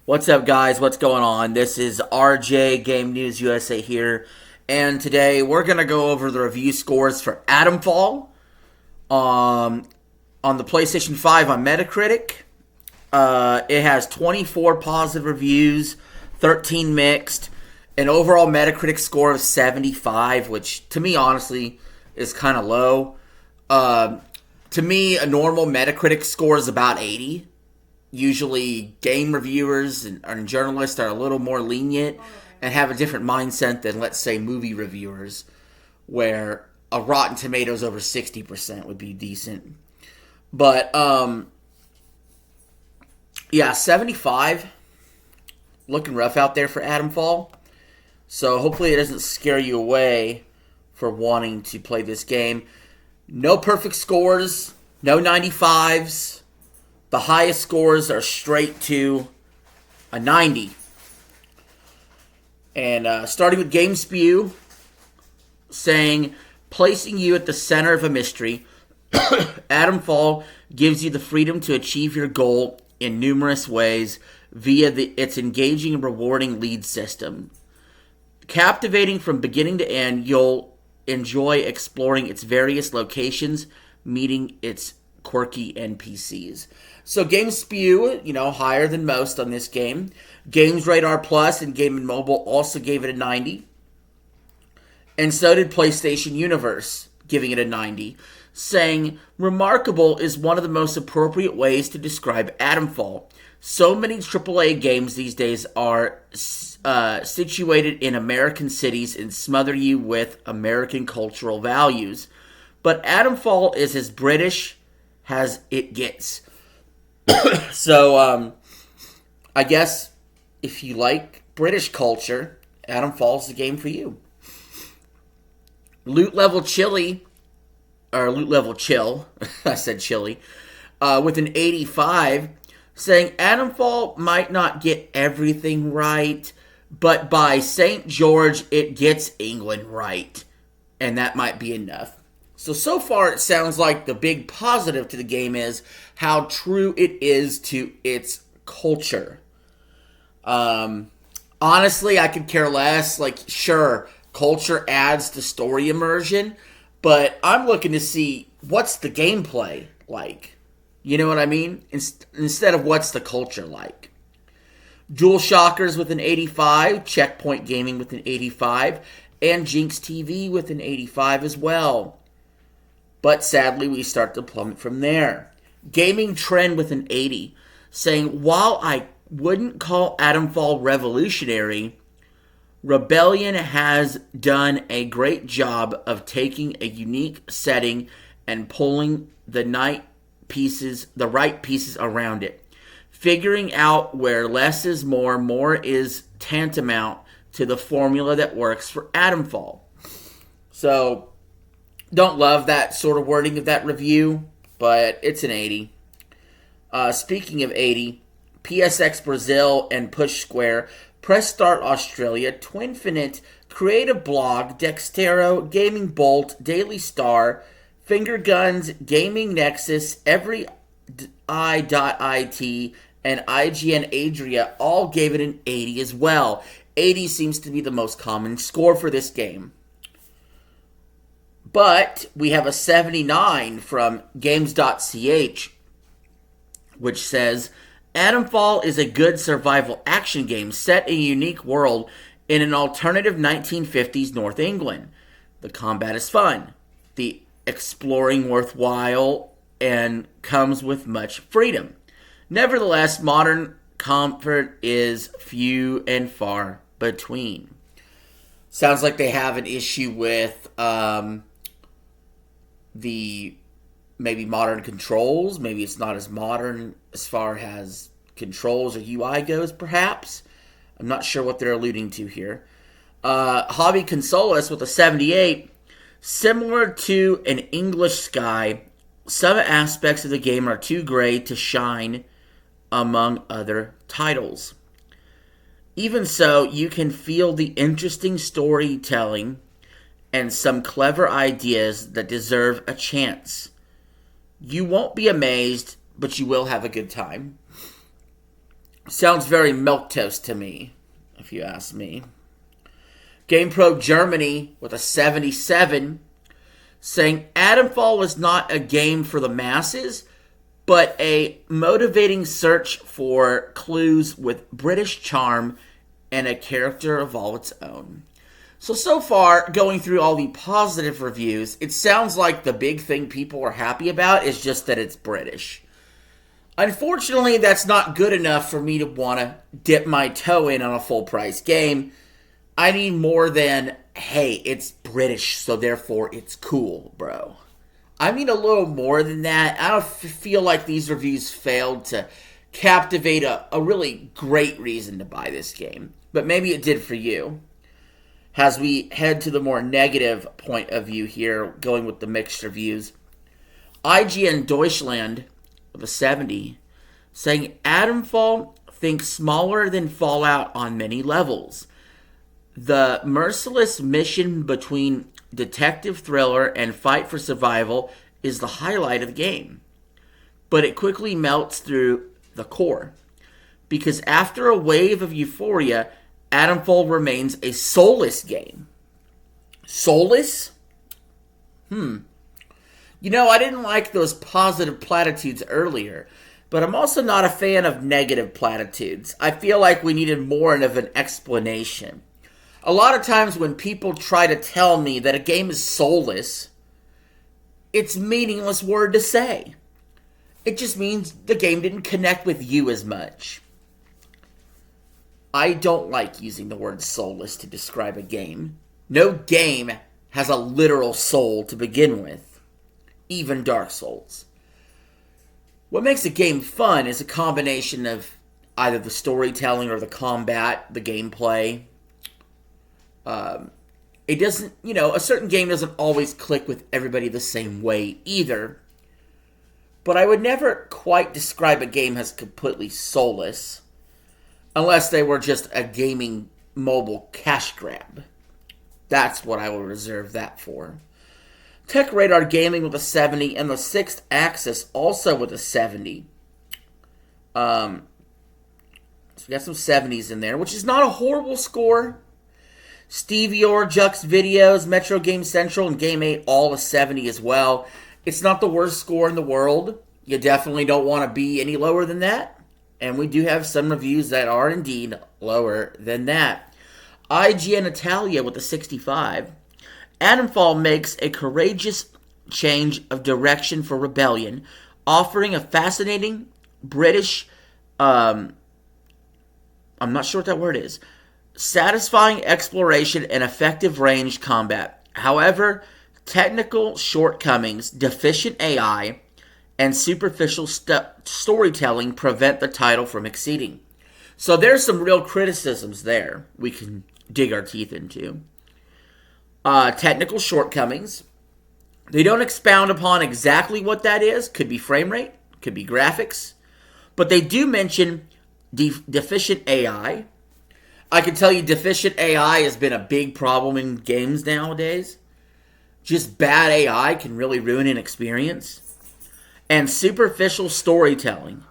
What's up, guys? What's going on? This is RJ Game News USA here, and today we're gonna go over the review scores for Atomfall on the PlayStation 5 on Metacritic. It has 24 positive reviews, 13 mixed, an overall Metacritic score of 75, which to me, honestly, is kind of low. To me, a normal Metacritic score is about 80. Usually game reviewers and journalists are a little more lenient and have a different mindset than, let's say, movie reviewers, where a Rotten Tomatoes over 60% would be decent. But, yeah, 75. Looking rough out there for Atomfall. So hopefully it doesn't scare you away for wanting to play this game. No perfect scores, no 95s. The highest scores are straight to a 90. And starting with GameSpew, saying, placing you at the center of a mystery, Atomfall gives you the freedom to achieve your goal in numerous ways via its engaging and rewarding lead system. Captivating from beginning to end, you'll enjoy exploring its various locations, meeting its quirky NPCs. So GameSpew, higher than most on this game. Games Radar Plus and Game & Mobile also gave it a 90. And so did PlayStation Universe, giving it a 90, saying, remarkable is one of the most appropriate ways to describe Atomfall. So many AAA games these days are situated in American cities and smother you with American cultural values. But Atomfall is as British as it gets. So, I guess if you like British culture, Atomfall's the game for you. Loot Level Chill, I said chili, with an 85, saying Atomfall might not get everything right, but by St. George, it gets England right. And that might be enough. So far it sounds like the big positive to the game is how true it is to its culture. Honestly, I could care less. Sure, culture adds to story immersion, but I'm looking to see what's the gameplay like. You know what I mean? Instead of what's the culture like. Dual Shockers with an 85, Checkpoint Gaming with an 85, and Jinx TV with an 85 as well. But sadly, we start to plummet from there. Gaming Trend with an 80, saying, while I wouldn't call Atomfall revolutionary, Rebellion has done a great job of taking a unique setting and pulling the right pieces around it. Figuring out where less is more is tantamount to the formula that works for Atomfall. So, don't love that sort of wording of that review, but it's an 80. Speaking of 80, PSX Brazil and Push Square, Press Start Australia, Twinfinite, Creative Blog, Dextero, Gaming Bolt, Daily Star, Finger Guns, Gaming Nexus, Every I.IT, and IGN Adria all gave it an 80 as well. 80 seems to be the most common score for this game. But we have a 79 from Games.ch, which says, Atomfall is a good survival action game set in a unique world in an alternative 1950s North England. The combat is fun, the exploring worthwhile, and comes with much freedom. Nevertheless, modern comfort is few and far between. Sounds like they have an issue with the maybe modern controls. Maybe it's not as modern as far as controls or UI goes, perhaps. I'm not sure what they're alluding to here. Hobby Consolas with a 78. Similar to an English Sky, some aspects of the game are too gray to shine among other titles. Even so, you can feel the interesting storytelling and some clever ideas that deserve a chance. You won't be amazed, but you will have a good time. Sounds very milquetoast to me, if you ask me. GamePro Germany with a 77, saying Atomfall is not a game for the masses, but a motivating search for clues with British charm and a character of all its own. So far, going through all the positive reviews, it sounds like the big thing people are happy about is just that it's British. Unfortunately, that's not good enough for me to want to dip my toe in on a full-price game. I need more than, hey, it's British, so therefore it's cool, bro. I mean a little more than that. I don't feel like these reviews failed to captivate a really great reason to buy this game. But maybe it did for you. As we head to the more negative point of view here, going with the mixed reviews, IGN Deutschland with a 70, saying Atomfall thinks smaller than Fallout on many levels. The merciless mission between detective thriller and fight for survival is the highlight of the game. But it quickly melts through the core. Because after a wave of euphoria, Atomfall remains a soulless game. Soulless? You know, I didn't like those positive platitudes earlier, but I'm also not a fan of negative platitudes. I feel like we needed more of an explanation. A lot of times when people try to tell me that a game is soulless, it's a meaningless word to say. It just means the game didn't connect with you as much. I don't like using the word soulless to describe a game. No game has a literal soul to begin with, even Dark Souls. What makes a game fun is a combination of either the storytelling or the combat, the gameplay. It doesn't, a certain game doesn't always click with everybody the same way either. But I would never quite describe a game as completely soulless, unless they were just a gaming mobile cash grab. That's what I will reserve that for. Tech Radar Gaming with a 70, and the Sixth Axis also with a 70. So we got some 70s in there, which is not a horrible score. Stevie Orr, Jux Videos, Metro Game Central, and Game 8 all a 70 as well. It's not the worst score in the world. You definitely don't want to be any lower than that. And we do have some reviews that are indeed lower than that. IGN Italia with a 65. Atomfall makes a courageous change of direction for Rebellion, offering a fascinating British, I'm not sure what that word is, satisfying exploration and effective ranged combat. However, technical shortcomings, deficient AI, and superficial storytelling prevent the title from exceeding. So there's some real criticisms there we can dig our teeth into. Technical shortcomings. They don't expound upon exactly what that is. Could be frame rate, could be graphics. But they do mention deficient AI. I can tell you deficient AI has been a big problem in games nowadays. Just bad AI can really ruin an experience. And superficial storytelling.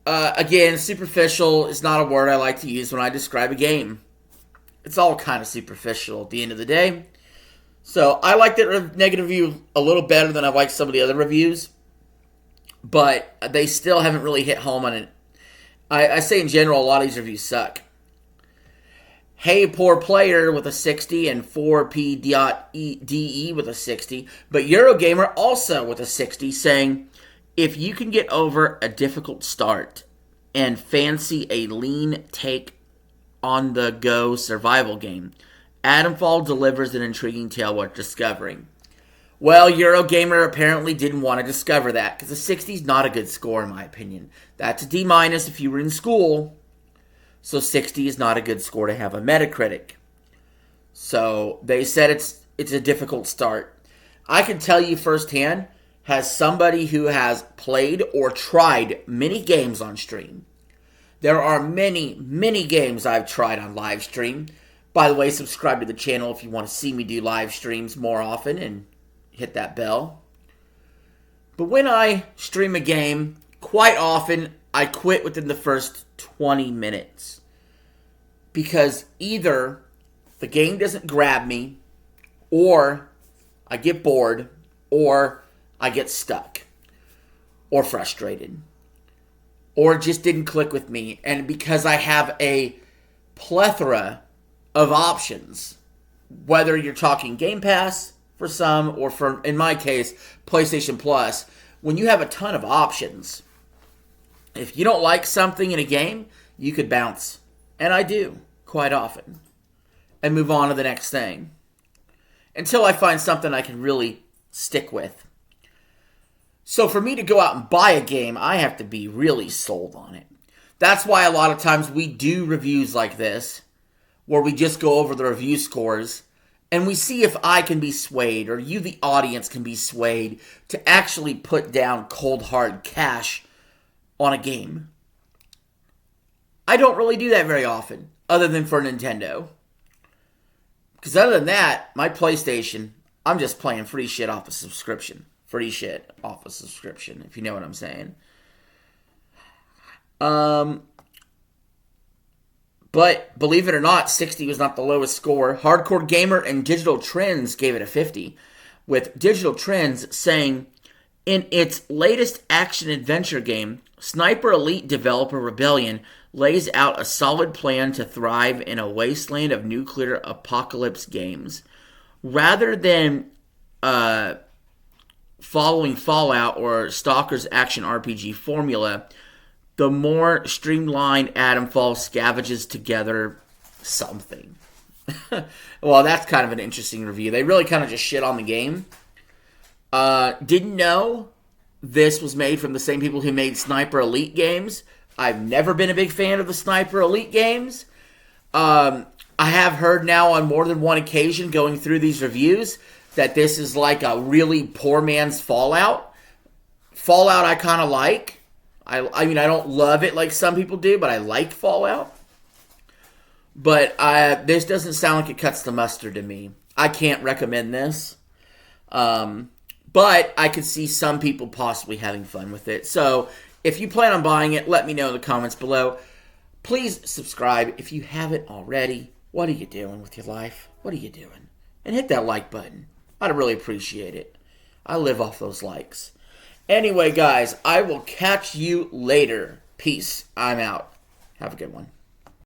Again, superficial is not a word I like to use when I describe a game. It's all kind of superficial at the end of the day. So I like that negative review a little better than I like some of the other reviews. But they still haven't really hit home on it. I say in general, a lot of these reviews suck. Hey Poor Player with a 60 and 4P.DE with a 60. But Eurogamer also with a 60, saying, if you can get over a difficult start and fancy a lean take on the go survival game, Atomfall delivers an intriguing tale worth discovering. Well, Eurogamer apparently didn't want to discover that, because a 60 is not a good score in my opinion. That's a D- if you were in school. So 60 is not a good score to have on Metacritic. So they said it's a difficult start. I can tell you firsthand, as somebody who has played or tried many games on stream, there are many, many games I've tried on live stream. By the way, subscribe to the channel if you want to see me do live streams more often and hit that bell. But when I stream a game, quite often I quit within the first 20 minutes. Because either the game doesn't grab me, or I get bored, or I get stuck, or frustrated, or it just didn't click with me. And because I have a plethora of options, whether you're talking Game Pass for some, or for, in my case, PlayStation Plus, when you have a ton of options, if you don't like something in a game, you could bounce. And I do, quite often. And move on to the next thing. Until I find something I can really stick with. So for me to go out and buy a game, I have to be really sold on it. That's why a lot of times we do reviews like this, where we just go over the review scores, and we see if I can be swayed, or you, the audience, can be swayed to actually put down cold hard cash on a game. I don't really do that very often, other than for Nintendo. Because other than that, my PlayStation, I'm just playing free shit off a subscription. Free shit off a subscription, if you know what I'm saying. But believe it or not, 60 was not the lowest score. Hardcore Gamer and Digital Trends gave it a 50, with Digital Trends saying, in its latest action-adventure game, Sniper Elite developer Rebellion lays out a solid plan to thrive in a wasteland of nuclear apocalypse games. Rather than following Fallout or Stalker's action RPG formula, the more streamlined Atomfall scavenges together something. Well, that's kind of an interesting review. They really kind of just shit on the game. Didn't know this was made from the same people who made Sniper Elite games. I've never been a big fan of the Sniper Elite games. I have heard now on more than one occasion going through these reviews that this is like a really poor man's Fallout. Fallout I kind of like. I mean, I don't love it like some people do, but I like Fallout. But this doesn't sound like it cuts the mustard to me. I can't recommend this. But I could see some people possibly having fun with it. So if you plan on buying it, let me know in the comments below. Please subscribe if you haven't already. What are you doing with your life? What are you doing? And hit that like button. I'd really appreciate it. I live off those likes. Anyway, guys, I will catch you later. Peace. I'm out. Have a good one.